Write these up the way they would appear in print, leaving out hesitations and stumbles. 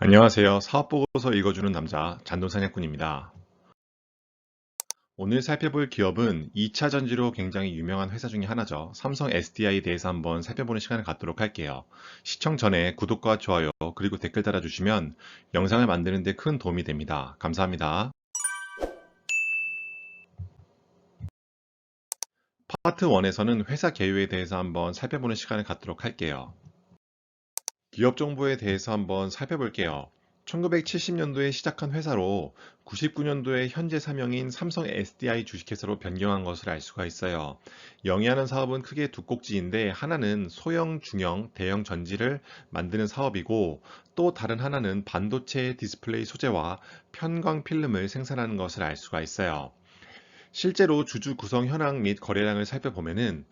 안녕하세요. 사업보고서 읽어주는 남자 잔돈사냥꾼입니다. 오늘 살펴볼 기업은 2차 전지로 굉장히 유명한 회사 중에 하나죠. 삼성 SDI에 대해서 한번 살펴보는 시간을 갖도록 할게요. 시청 전에 구독과 좋아요 그리고 댓글 달아주시면 영상을 만드는 데 큰 도움이 됩니다. 감사합니다. 파트 1에서는 회사 개요에 대해서 한번 살펴보는 시간을 갖도록 할게요. 기업 정보에 대해서 한번 살펴볼게요. 1970년도에 시작한 회사로 99년도에 현재 사명인 삼성 SDI 주식회사로 변경한 것을 알 수가 있어요. 영위하는 사업은 크게 두 꼭지인데 하나는 소형, 중형, 대형 전지를 만드는 사업이고 또 다른 하나는 반도체 디스플레이 소재와 편광 필름을 생산하는 것을 알 수가 있어요. 실제로 주주 구성 현황 및 거래량을 살펴보면은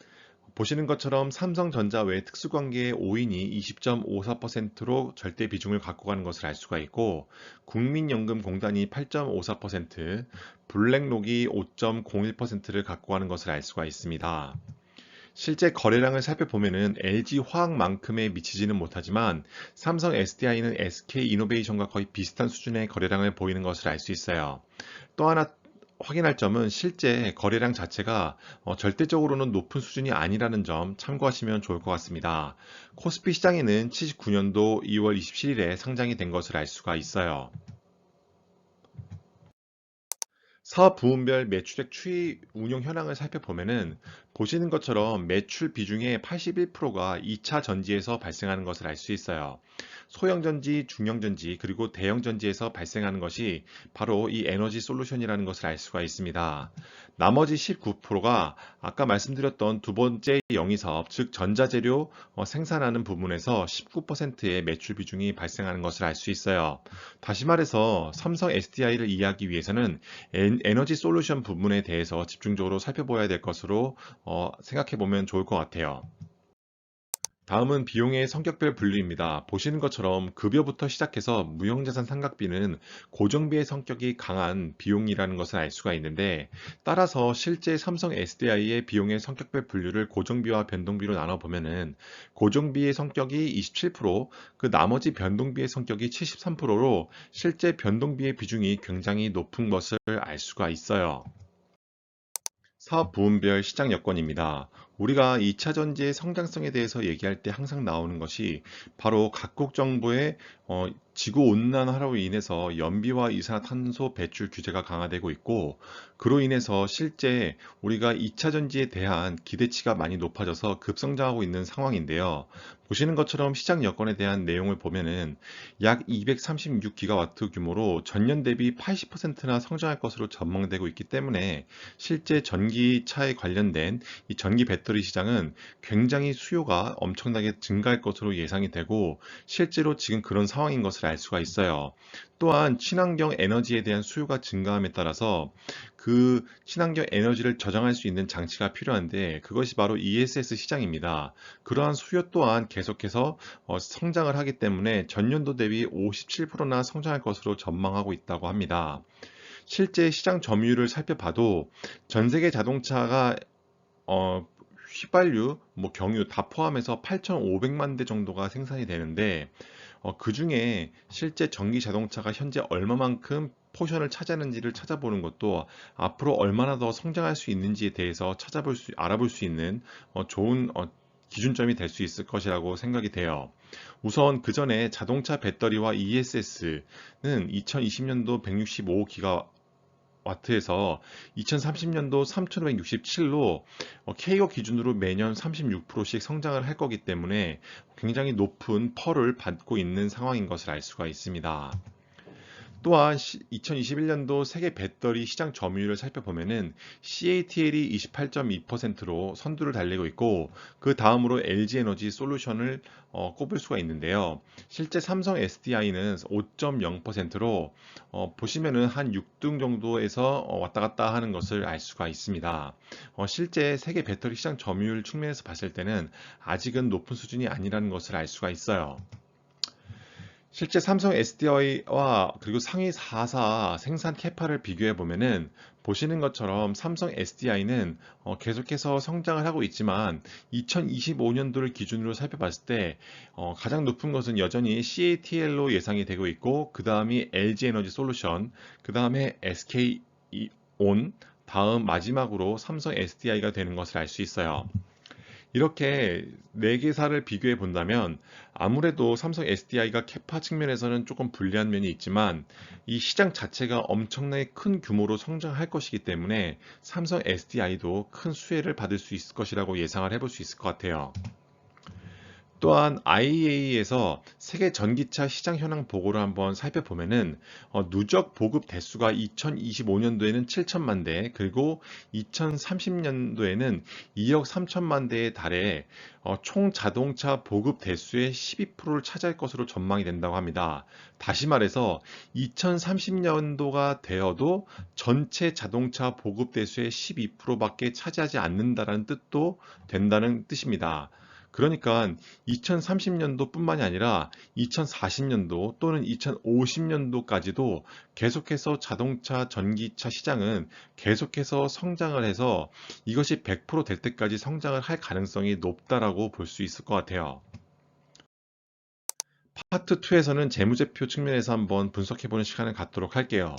보시는 것처럼 삼성전자 외 특수관계의 5인이 20.54%로 절대 비중을 갖고 가는 것을 알 수가 있고 국민연금공단이 8.54%, 블랙록이 5.01%를 갖고 가는 것을 알 수가 있습니다. 실제 거래량을 살펴보면은 LG화학만큼에 미치지는 못하지만 삼성 SDI는 SK이노베이션과 거의 비슷한 수준의 거래량을 보이는 것을 알 수 있어요. 또 하나 확인할 점은 실제 거래량 자체가 절대적으로는 높은 수준이 아니라는 점 참고하시면 좋을 것 같습니다. 코스피 시장에는 79년도 2월 27일에 상장이 된 것을 알 수가 있어요. 사업 부문별 매출액 추이 운용 현황을 살펴보면은 보시는 것처럼 매출 비중의 81%가 2차 전지에서 발생하는 것을 알 수 있어요. 소형 전지, 중형 전지, 그리고 대형 전지에서 발생하는 것이 바로 이 에너지 솔루션이라는 것을 알 수가 있습니다. 나머지 19%가 아까 말씀드렸던 두 번째 영위 사업, 즉 전자재료 생산하는 부분에서 19%의 매출 비중이 발생하는 것을 알 수 있어요. 다시 말해서 삼성 SDI를 이해하기 위해서는 에너지 솔루션 부분에 대해서 집중적으로 살펴봐야 될 것으로 생각해 보면 좋을 것 같아요. 다음은 비용의 성격별 분류입니다. 보시는 것처럼 급여부터 시작해서 무형자산 상각비는 고정비의 성격이 강한 비용이라는 것을 알 수가 있는데 따라서 실제 삼성 SDI의 비용의 성격별 분류를 고정비와 변동비로 나눠보면은 고정비의 성격이 27%, 그 나머지 변동비의 성격이 73%로 실제 변동비의 비중이 굉장히 높은 것을 알 수가 있어요. 사업 부문별 시장 여건입니다. 우리가 2차 전지의 성장성에 대해서 얘기할 때 항상 나오는 것이 바로 각국 정부의 지구 온난화로 인해서 연비와 이산화탄소 배출 규제가 강화되고 있고 그로 인해서 실제 우리가 2차 전지에 대한 기대치가 많이 높아져서 급성장하고 있는 상황인데요. 보시는 것처럼 시장 여건에 대한 내용을 보면은 약 236기가와트 규모로 전년 대비 80%나 성장할 것으로 전망되고 있기 때문에 실제 전기차에 관련된 이 전기 배터리 시장은 굉장히 수요가 엄청나게 증가할 것으로 예상이 되고 실제로 지금 그런 상황인 것을 알 수가 있어요. 또한 친환경 에너지에 대한 수요가 증가함에 따라서 그 친환경 에너지를 저장할 수 있는 장치가 필요한데 그것이 바로 ESS 시장입니다. 그러한 수요 또한 계속해서 성장을 하기 때문에 전년도 대비 57%나 성장할 것으로 전망하고 있다고 합니다. 실제 시장 점유율을 살펴봐도 전 세계 자동차가 휘발유, 경유 다 포함해서 8,500만 대 정도가 생산이 되는데 그 중에 실제 전기 자동차가 현재 얼마만큼 포션을 차지하는지를 찾아보는 것도 앞으로 얼마나 더 성장할 수 있는지에 대해서 알아볼 수 있는 좋은 기준점이 될 수 있을 것이라고 생각이 돼요. 우선 그 전에 자동차 배터리와 ESS는 2020년도 165기가 와트에서 2030년도 3,567로 K거 기준으로 매년 36%씩 성장을 할 거기 때문에 굉장히 높은 펄을 받고 있는 상황인 것을 알 수가 있습니다. 또한 2021년도 세계 배터리 시장 점유율을 살펴보면은 CATL이 28.2%로 선두를 달리고 있고 그 다음으로 LG에너지 솔루션을 꼽을 수가 있는데요. 실제 삼성 SDI는 5.0%로 보시면은 한 6등 정도에서 왔다 갔다 하는 것을 알 수가 있습니다. 실제 세계 배터리 시장 점유율 측면에서 봤을 때는 아직은 높은 수준이 아니라는 것을 알 수가 있어요. 실제 삼성 SDI와 그리고 상위 4사 생산 캐파를 비교해 보면은 보시는 것처럼 삼성 SDI는 계속해서 성장을 하고 있지만 2025년도를 기준으로 살펴봤을 때 가장 높은 것은 여전히 CATL로 예상이 되고 있고 그 다음이 LG에너지 솔루션, 그 다음에 SK온, 다음 마지막으로 삼성 SDI가 되는 것을 알 수 있어요. 이렇게 네 개사를 비교해 본다면 아무래도 삼성 SDI가 캐파 측면에서는 조금 불리한 면이 있지만 이 시장 자체가 엄청나게 큰 규모로 성장할 것이기 때문에 삼성 SDI도 큰 수혜를 받을 수 있을 것이라고 예상을 해볼 수 있을 것 같아요. 또한 IEA에서 세계 전기차 시장 현황 보고를 한번 살펴보면은 누적 보급 대수가 2025년도에는 7천만 대, 그리고 2030년도에는 2억 3천만 대에 달해 총 자동차 보급 대수의 12%를 차지할 것으로 전망이 된다고 합니다. 다시 말해서 2030년도가 되어도 전체 자동차 보급 대수의 12%밖에 차지하지 않는다는 뜻도 된다는 뜻입니다. 그러니까 2030년도뿐만이 아니라 2040년도 또는 2050년도까지도 계속해서 자동차 전기차 시장은 계속해서 성장을 해서 이것이 100%될 때까지 성장을 할 가능성이 높다라고 볼 수 있을 것 같아요. 파트 2에서는 재무제표 측면에서 한번 분석해보는 시간을 갖도록 할게요.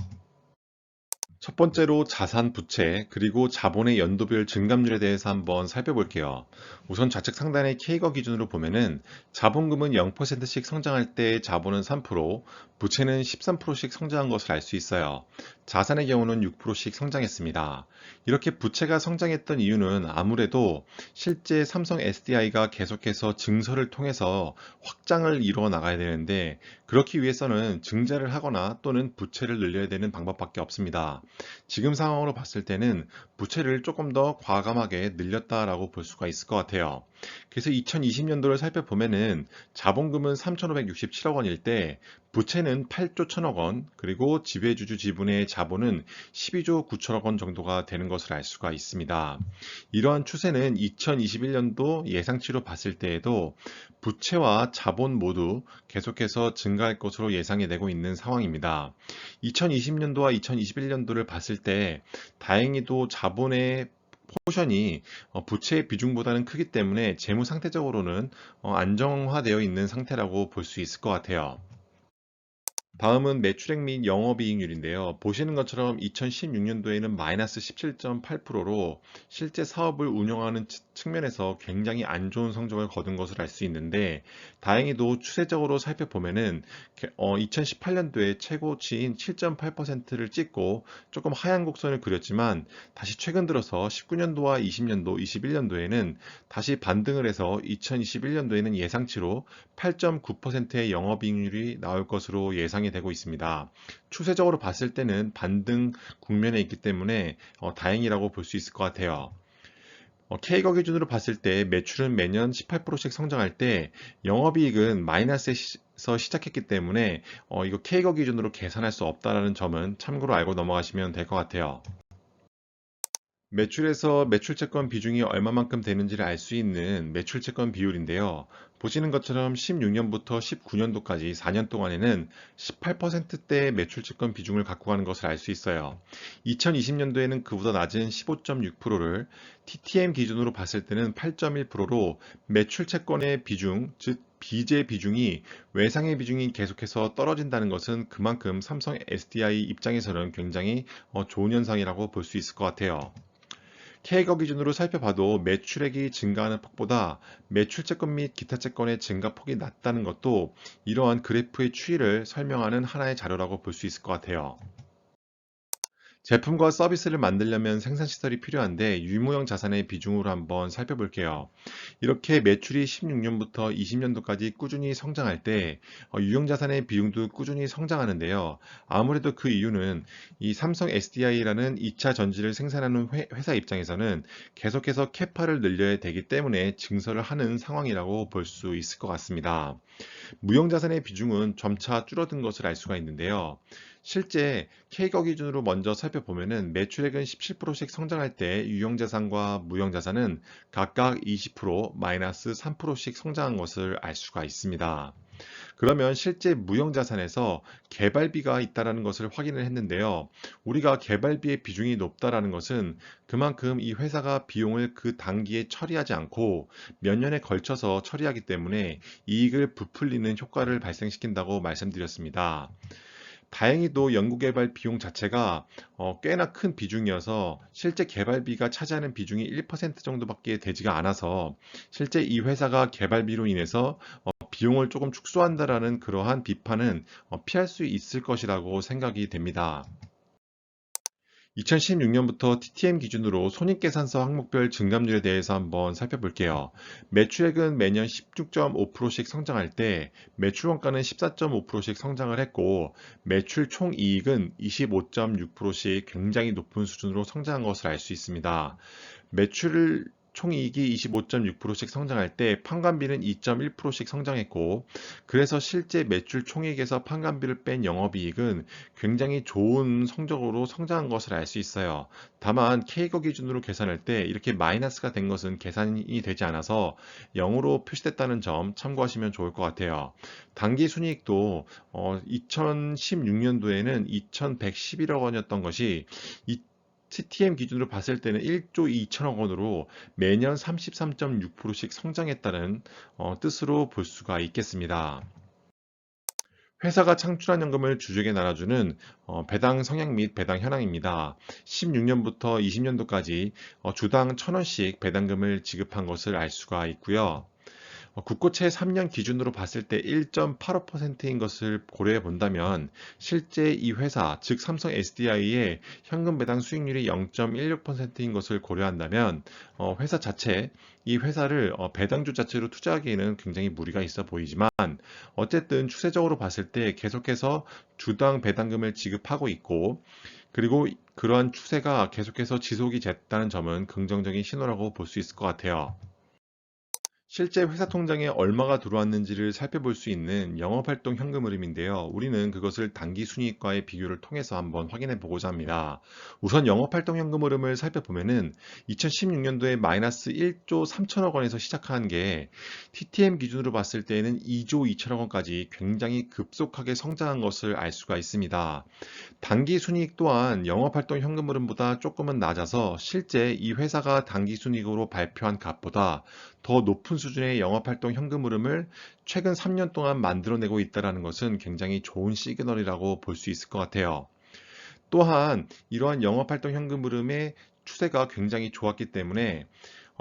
첫 번째로 자산 부채, 그리고 자본의 연도별 증감률에 대해서 한번 살펴볼게요. 우선 좌측 상단의 K거 기준으로 보면은 자본금은 0%씩 성장할 때 자본은 3%, 부채는 13%씩 성장한 것을 알 수 있어요. 자산의 경우는 6%씩 성장했습니다. 이렇게 부채가 성장했던 이유는 아무래도 실제 삼성 SDI가 계속해서 증설을 통해서 확장을 이루어 나가야 되는데 그렇기 위해서는 증자를 하거나 또는 부채를 늘려야 되는 방법밖에 없습니다. 지금 상황으로 봤을 때는 부채를 조금 더 과감하게 늘렸다라고 볼 수가 있을 것 같아요. 그래서 2020년도를 살펴보면은 자본금은 3,567억 원일 때 부채는 8조 1천억 원, 그리고 지배주주 지분의 자본은 12조 9천억 원 정도가 되는 것을 알 수가 있습니다. 이러한 추세는 2021년도 예상치로 봤을 때에도 부채와 자본 모두 계속해서 증가할 것으로 예상이 되고 있는 상황입니다. 2020년도와 2021년도를 봤을 때 다행히도 자본의 포션이 부채의 비중보다는 크기 때문에 재무 상태적으로는 안정화되어 있는 상태라고 볼 수 있을 것 같아요. 다음은 매출액 및 영업이익률인데요. 보시는 것처럼 2016년도에는 마이너스 17.8%로 실제 사업을 운영하는 측면에서 굉장히 안 좋은 성적을 거둔 것을 알 수 있는데 다행히도 추세적으로 살펴보면은 2018년도에 최고치인 7.8%를 찍고 조금 하향 곡선을 그렸지만 다시 최근 들어서 19년도와 20년도, 21년도에는 다시 반등을 해서 2021년도에는 예상치로 8.9%의 영업이익률이 나올 것으로 예상이 되고 있습니다. 추세적으로 봤을 때는 반등 국면에 있기 때문에 다행이라고 볼 수 있을 것 같아요. K거 기준으로 봤을 때 매출은 매년 18%씩 성장할 때 영업이익은 마이너스에서 시작했기 때문에 이거 K거 기준으로 계산할 수 없다는 점은 참고로 알고 넘어가시면 될 것 같아요. 매출에서 매출채권 비중이 얼마만큼 되는지를 알 수 있는 매출채권 비율인데요. 보시는 것처럼 16년부터 19년도까지 4년 동안에는 18%대의 매출채권 비중을 갖고 가는 것을 알 수 있어요. 2020년도에는 그보다 낮은 15.6%를 TTM 기준으로 봤을 때는 8.1%로 매출채권의 비중, 즉 비제 비중이 외상의 비중이 계속해서 떨어진다는 것은 그만큼 삼성 SDI 입장에서는 굉장히 좋은 현상이라고 볼 수 있을 것 같아요. K거 기준으로 살펴봐도 매출액이 증가하는 폭보다 매출채권 및 기타 채권의 증가폭이 낮다는 것도 이러한 그래프의 추이를 설명하는 하나의 자료라고 볼 수 있을 것 같아요. 제품과 서비스를 만들려면 생산시설이 필요한데 유무형 자산의 비중으로 한번 살펴볼게요. 이렇게 매출이 16년부터 20년도까지 꾸준히 성장할 때 유형 자산의 비중도 꾸준히 성장하는데요. 아무래도 그 이유는 이 삼성 SDI라는 2차 전지를 생산하는 회사 입장에서는 계속해서 캐파를 늘려야 되기 때문에 증설을 하는 상황이라고 볼 수 있을 것 같습니다. 무형자산의 비중은 점차 줄어든 것을 알 수가 있는데요. 실제 K거 기준으로 먼저 살펴보면은 매출액은 17%씩 성장할 때 유형자산과 무형자산은 각각 20%, 마이너스 3%씩 성장한 것을 알 수가 있습니다. 그러면 실제 무형자산에서 개발비가 있다라는 것을 확인을 했는데요. 우리가 개발비의 비중이 높다라는 것은 그만큼 이 회사가 비용을 그 단기에 처리하지 않고 몇 년에 걸쳐서 처리하기 때문에 이익을 부풀리는 효과를 발생시킨다고 말씀드렸습니다. 다행히도 연구개발 비용 자체가 꽤나 큰 비중이어서 실제 개발비가 차지하는 비중이 1% 정도밖에 되지가 않아서 실제 이 회사가 개발비로 인해서 비용을 조금 축소한다라는 그러한 비판은 피할 수 있을 것이라고 생각이 됩니다. 2016년부터 TTM 기준으로 손익계산서 항목별 증감률에 대해서 한번 살펴볼게요. 매출액은 매년 16.5%씩 성장할 때 매출 원가는 14.5%씩 성장을 했고 매출 총이익은 25.6%씩 굉장히 높은 수준으로 성장한 것을 알 수 있습니다. 매출 총이익이 25.6%씩 성장할 때 판관비는 2.1%씩 성장했고 그래서 실제 매출 총이익에서 판관비를 뺀 영업이익은 굉장히 좋은 성적으로 성장한 것을 알 수 있어요. 다만 K거 기준으로 계산할 때 이렇게 마이너스가 된 것은 계산이 되지 않아서 0으로 표시됐다는 점 참고하시면 좋을 것 같아요. 당기 순이익도 2016년도에는 2,111억 원이었던 것이 TTM 기준으로 봤을 때는 1조 2천억 원으로 매년 33.6%씩 성장했다는 뜻으로 볼 수가 있겠습니다. 회사가 창출한 연금을 주주에게 나눠주는 배당 성향 및 배당 현황입니다. 16년부터 20년도까지 주당 1,000원씩 배당금을 지급한 것을 알 수가 있고요. 국고채 3년 기준으로 봤을 때 1.85%인 것을 고려해 본다면 실제 이 회사, 즉 삼성 SDI의 현금 배당 수익률이 0.16%인 것을 고려한다면 회사 자체, 이 회사를 배당주 자체로 투자하기에는 굉장히 무리가 있어 보이지만 어쨌든 추세적으로 봤을 때 계속해서 주당 배당금을 지급하고 있고 그리고 그러한 추세가 계속해서 지속이 됐다는 점은 긍정적인 신호라고 볼 수 있을 것 같아요. 실제 회사 통장에 얼마가 들어왔는지를 살펴볼 수 있는 영업활동 현금 흐름인데요. 우리는 그것을 단기 순이익과의 비교를 통해서 한번 확인해 보고자 합니다. 우선 영업활동 현금 흐름을 살펴보면은 2016년도에 마이너스 1조 3천억 원에서 시작한 게 TTM 기준으로 봤을 때에는 2조 2천억 원까지 굉장히 급속하게 성장한 것을 알 수가 있습니다. 단기 순이익 또한 영업활동 현금 흐름보다 조금은 낮아서 실제 이 회사가 단기 순이익으로 발표한 값보다 더 높은 수준의 영업활동 현금 흐름을 최근 3년 동안 만들어내고 있다는 것은 굉장히 좋은 시그널이라고 볼 수 있을 것 같아요. 또한 이러한 영업활동 현금 흐름의 추세가 굉장히 좋았기 때문에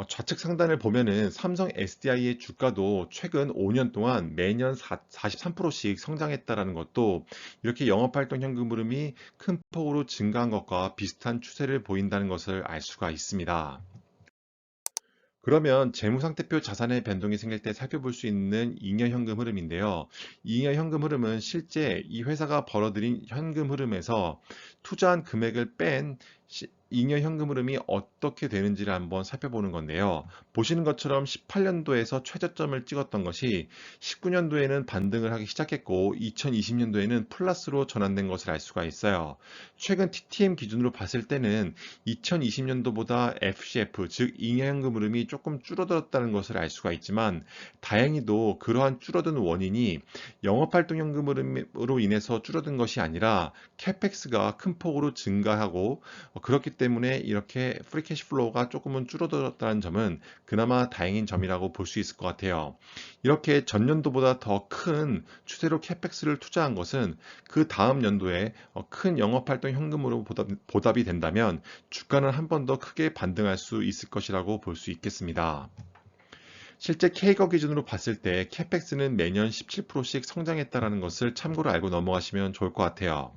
좌측 상단을 보면은 삼성 SDI의 주가도 최근 5년 동안 매년 43%씩 성장했다라는 것도 이렇게 영업활동 현금 흐름이 큰 폭으로 증가한 것과 비슷한 추세를 보인다는 것을 알 수가 있습니다. 그러면 재무상태표 자산의 변동이 생길 때 살펴볼 수 있는 잉여 현금 흐름인데요. 잉여 현금 흐름은 실제 이 회사가 벌어들인 현금 흐름에서 투자한 금액을 뺀 잉여 현금 흐름이 어떻게 되는지를 한번 살펴보는 건데요. 보시는 것처럼 18년도에서 최저점을 찍었던 것이 19년도에는 반등을 하기 시작했고 2020년도에는 플러스로 전환된 것을 알 수가 있어요. 최근 TTM 기준으로 봤을 때는 2020년도보다 FCF, 즉 잉여현금 흐름이 조금 줄어들었다는 것을 알 수가 있지만 다행히도 그러한 줄어든 원인이 영업활동현금 흐름으로 인해서 줄어든 것이 아니라 캐펙스가 큰 폭으로 증가하고 그렇기 때문에 이렇게 프리캐시플로우가 조금은 줄어들었다는 점은 그나마 다행인 점이라고 볼 수 있을 것 같아요. 이렇게 전년도보다 더 큰 추세로 캐펙스를 투자한 것은 그 다음 연도에 큰 영업활동 현금으로 보답이 된다면 주가는 한 번 더 크게 반등할 수 있을 것이라고 볼 수 있겠습니다. 실제 K거 기준으로 봤을 때 캐펙스는 매년 17%씩 성장했다는 것을 참고로 알고 넘어가시면 좋을 것 같아요.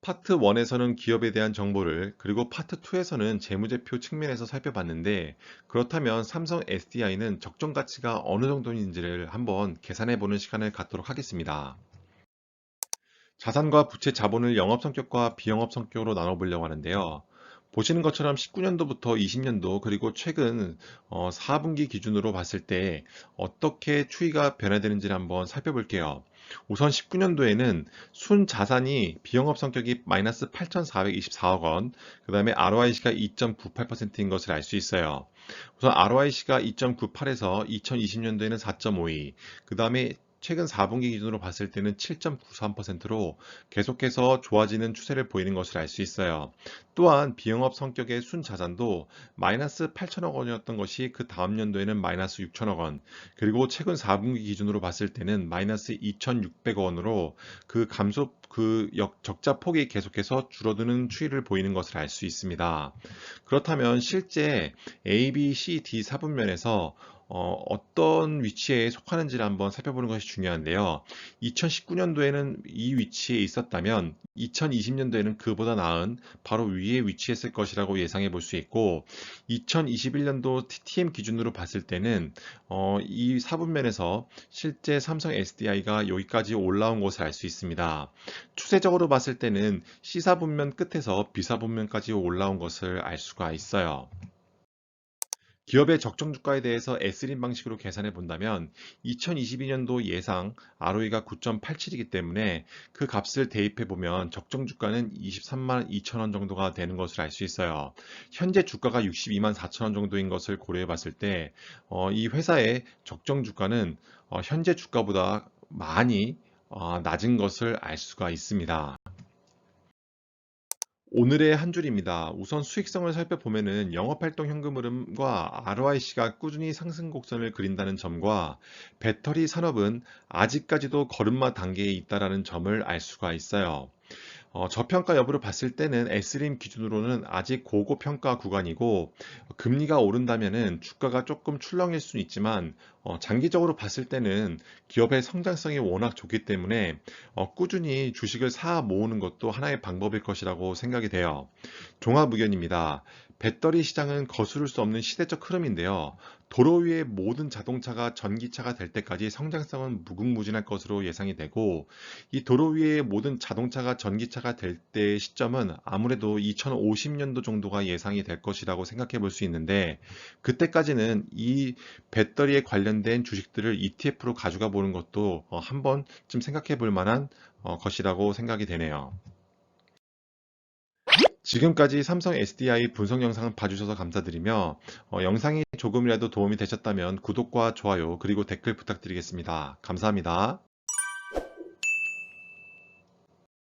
파트 1에서는 기업에 대한 정보를 그리고 파트 2에서는 재무제표 측면에서 살펴봤는데 그렇다면 삼성 SDI는 적정 가치가 어느 정도인지를 한번 계산해 보는 시간을 갖도록 하겠습니다. 자산과 부채 자본을 영업 성격과 비영업 성격으로 나눠보려고 하는데요. 보시는 것처럼 19년도부터 20년도 그리고 최근 4분기 기준으로 봤을 때 어떻게 추이가 변화되는지를 한번 살펴볼게요. 우선 19년도에는 순 자산이 비영업 성격이 마이너스 8,424억 원, 그 다음에 ROIC가 2.98%인 것을 알 수 있어요. 우선 ROIC가 2.98에서 2020년도에는 4.52, 그 다음에 최근 4분기 기준으로 봤을 때는 7.93%로 계속해서 좋아지는 추세를 보이는 것을 알 수 있어요. 또한 비영업 성격의 순자산도 마이너스 8천억 원이었던 것이 그 다음 연도에는 마이너스 6천억 원, 그리고 최근 4분기 기준으로 봤을 때는 마이너스 2,600억 원으로 적자 폭이 계속해서 줄어드는 추이를 보이는 것을 알 수 있습니다. 그렇다면 실제 A, B, C, D 4분면에서 어떤 위치에 속하는지를 한번 살펴보는 것이 중요한데요. 2019년도에는 이 위치에 있었다면 2020년도에는 그보다 나은 바로 위에 위치했을 것이라고 예상해 볼 수 있고, 2021년도 TTM 기준으로 봤을 때는 이 4분면에서 실제 삼성 SDI가 여기까지 올라온 것을 알 수 있습니다. 추세적으로 봤을 때는 C4분면 끝에서 B4분면까지 올라온 것을 알 수가 있어요. 기업의 적정 주가에 대해서 S림 방식으로 계산해 본다면 2022년도 예상 ROE가 9.87이기 때문에 그 값을 대입해 보면 적정 주가는 23만 2천 원 정도가 되는 것을 알 수 있어요. 현재 주가가 62만 4천 원 정도인 것을 고려해 봤을 때 이 회사의 적정 주가는 현재 주가보다 많이 낮은 것을 알 수가 있습니다. 오늘의 한 줄입니다. 우선 수익성을 살펴보면은 영업활동 현금 흐름과 ROIC가 꾸준히 상승 곡선을 그린다는 점과 배터리 산업은 아직까지도 걸음마 단계에 있다라는 점을 알 수가 있어요. 저평가 여부를 봤을 때는 S림 기준으로는 아직 고고평가 구간이고, 금리가 오른다면은 주가가 조금 출렁일 수는 있지만 장기적으로 봤을 때는 기업의 성장성이 워낙 좋기 때문에 꾸준히 주식을 사 모으는 것도 하나의 방법일 것이라고 생각이 돼요. 종합 의견입니다. 배터리 시장은 거스를 수 없는 시대적 흐름인데요. 도로 위의 모든 자동차가 전기차가 될 때까지 성장성은 무궁무진할 것으로 예상이 되고, 이 도로 위의 모든 자동차가 전기차가 될 때의 시점은 아무래도 2050년도 정도가 예상이 될 것이라고 생각해 볼 수 있는데, 그때까지는 이 배터리에 관련된 주식들을 ETF로 가져가 보는 것도 한 번쯤 생각해 볼 만한 것이라고 생각이 되네요. 지금까지 삼성 SDI 분석 영상을 봐주셔서 감사드리며, 영상이 조금이라도 도움이 되셨다면 구독과 좋아요 그리고 댓글 부탁드리겠습니다. 감사합니다.